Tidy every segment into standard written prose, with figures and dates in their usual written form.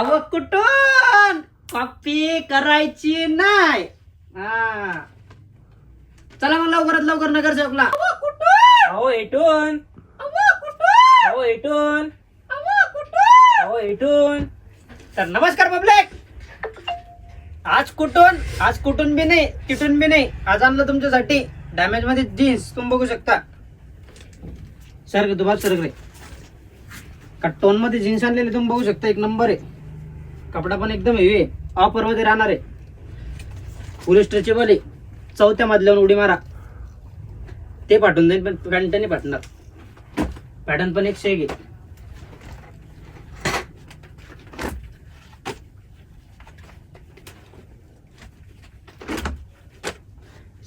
अहो कुठून कॉपी करायची नाही. हा चला मग लवकरात लवकर नगरसेवकला. अहो इथून, अहो इथून, अहो इथून. तर नमस्कार पब्लिक. आज कुठून बी नाही तिथून बी नाही. आज आणलं तुमच्यासाठी डॅमेज मध्ये जीन्स. तुम्ही बघू शकता. सर तू बात सर रे टोन मध्ये जीन्स आणलेली तुम्ही बघू शकता. एक नंबर आहे. कपडा पण एकदम हेवी आहे. ऑफर मध्ये राहणार आहे. फुल स्ट्रेचेबल आहे. 4थ्या मजल्यावर उडी मारा ते पाठवून देईल. पण पॅन्ट नाही पाठवणार. पॅटर्न पण 101 आहे.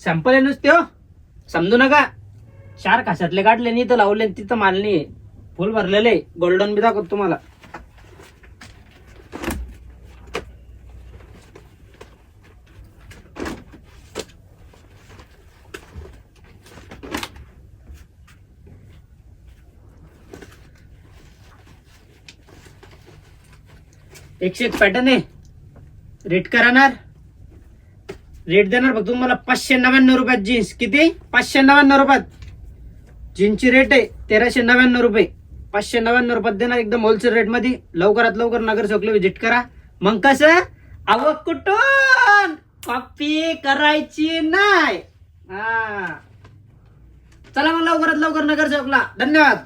सॅम्पल आहे नुसते हो, समजू नका. 4 खाशातले काढले नाही तर लावले तिथं माल नाही. फुल भरलेले. गोल्डन बी दाखवतो तुम्हाला. एकशे एक पॅटर्न आहे. रेट करणार. रेट देणार फक्त तुम्हाला 599 रुपयात जीन्स. किती? 599 रुपयात जीन्सची रेट आहे. 1399 रुपये. 599 रुपयात देणार एकदम होलसेल रेट मध्ये. लवकरात लवकर नगरसेवकला व्हिजिट करा. मग कसं अहो कुठून कॉपी करायची नाही. हा चला मग लवकरात लवकर नगरसेवकला. धन्यवाद.